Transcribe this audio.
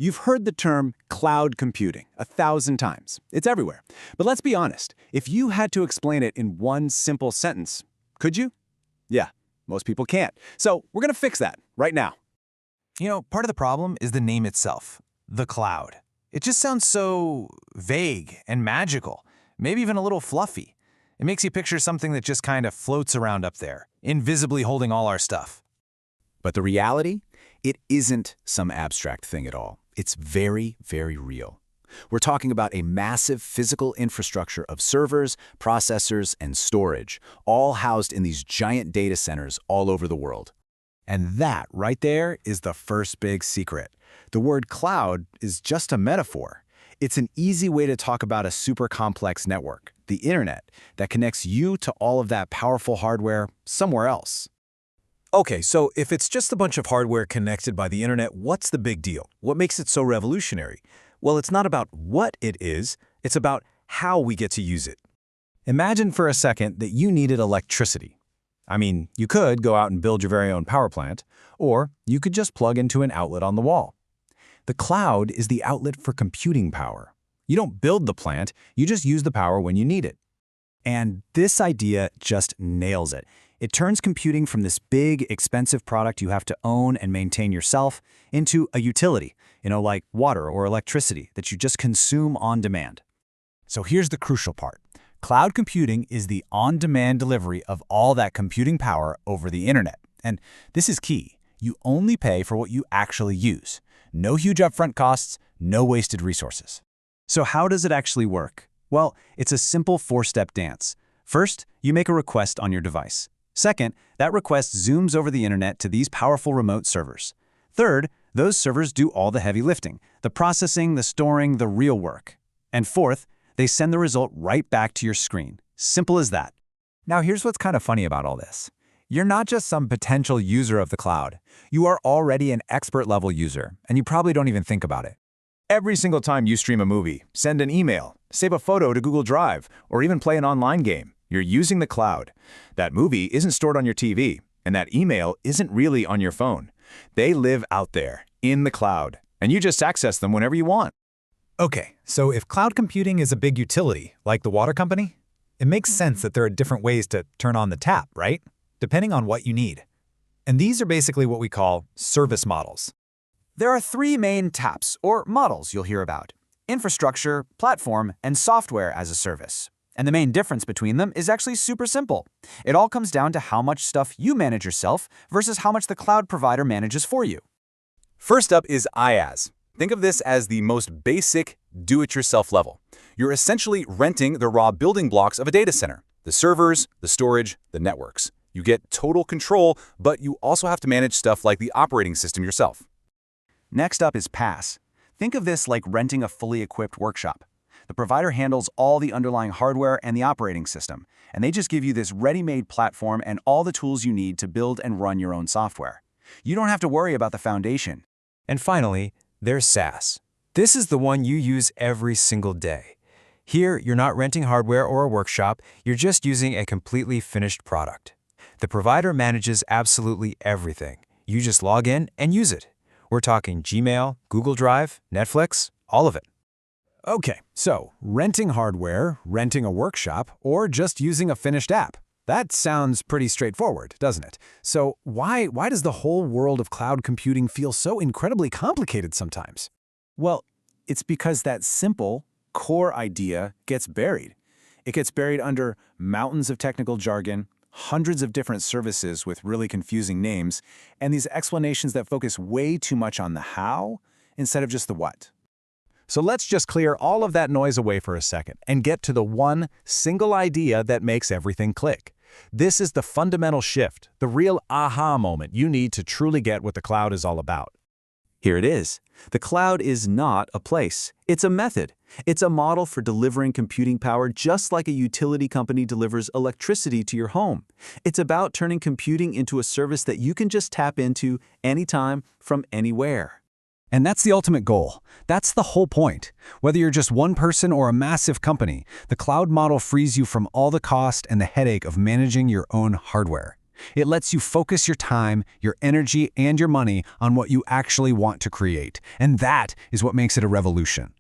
You've heard the term cloud computing 1,000 times. It's everywhere. But let's be honest, if you had to explain it in one simple sentence, could you? Yeah, most people can't. So we're going to fix that right now. You know, part of the problem is the name itself, the cloud. It just sounds so vague and magical, maybe even a little fluffy. It makes you picture something that just kind of floats around up there, invisibly holding all our stuff. But the reality? It isn't some abstract thing at all. It's very, very real. We're talking about a massive physical infrastructure of servers, processors, and storage, all housed in these giant data centers all over the world. And that right there is the first big secret. The word cloud is just a metaphor. It's an easy way to talk about a super complex network, the internet, that connects you to all of that powerful hardware somewhere else. Okay, so if it's just a bunch of hardware connected by the internet, what's the big deal? What makes it so revolutionary? Well, it's not about what it is, it's about how we get to use it. Imagine for a second that you needed electricity. I mean, you could go out and build your very own power plant, or you could just plug into an outlet on the wall. The cloud is the outlet for computing power. You don't build the plant, you just use the power when you need it. And this idea just nails it. It turns computing from this big, expensive product you have to own and maintain yourself into a utility, like water or electricity that you just consume on demand. So here's the crucial part. Cloud computing is the on-demand delivery of all that computing power over the internet. And this is key. You only pay for what you actually use. No huge upfront costs, no wasted resources. So how does it actually work? Well, it's a simple four-step dance. First, you make a request on your device. Second, that request zooms over the internet to these powerful remote servers. Third, those servers do all the heavy lifting, the processing, the storing, the real work. And fourth, they send the result right back to your screen. Simple as that. Now here's what's kind of funny about all this. You're not just some potential user of the cloud. You are already an expert-level user, and you probably don't even think about it. Every single time you stream a movie, send an email, save a photo to Google Drive, or even play an online game, you're using the cloud. That movie isn't stored on your TV, and that email isn't really on your phone. They live out there, in the cloud, and you just access them whenever you want. Okay, so if cloud computing is a big utility, like the water company, it makes sense that there are different ways to turn on the tap, right? Depending on what you need. And these are basically what we call service models. There are three main TAPs, or models, you'll hear about: infrastructure, platform, and software as a service. And the main difference between them is actually super simple. It all comes down to how much stuff you manage yourself versus how much the cloud provider manages for you. First up is IaaS. Think of this as the most basic do-it-yourself level. You're essentially renting the raw building blocks of a data center: the servers, the storage, the networks. You get total control, but you also have to manage stuff like the operating system yourself. Next up is PaaS. Think of this like renting a fully equipped workshop. The provider handles all the underlying hardware and the operating system, and they just give you this ready-made platform and all the tools you need to build and run your own software. You don't have to worry about the foundation. And finally, there's SaaS. This is the one you use every single day. Here, you're not renting hardware or a workshop, you're just using a completely finished product. The provider manages absolutely everything. You just log in and use it. We're talking Gmail, Google Drive, Netflix, all of it. Okay, so renting hardware, renting a workshop, or just using a finished app. That sounds pretty straightforward, doesn't it? So why does the whole world of cloud computing feel so incredibly complicated sometimes? Well, it's because that simple, core idea gets buried. It gets buried under mountains of technical jargon, hundreds of different services with really confusing names, and these explanations that focus way too much on the how instead of just the what. So let's just clear all of that noise away for a second and get to the one single idea that makes everything click. This is the fundamental shift, the real aha moment you need to truly get what the cloud is all about. Here it is. The cloud is not a place. It's a method. It's a model for delivering computing power just like a utility company delivers electricity to your home. It's about turning computing into a service that you can just tap into anytime from anywhere. And that's the ultimate goal. That's the whole point. Whether you're just one person or a massive company, the cloud model frees you from all the cost and the headache of managing your own hardware. It lets you focus your time, your energy, and your money on what you actually want to create. And that is what makes it a revolution.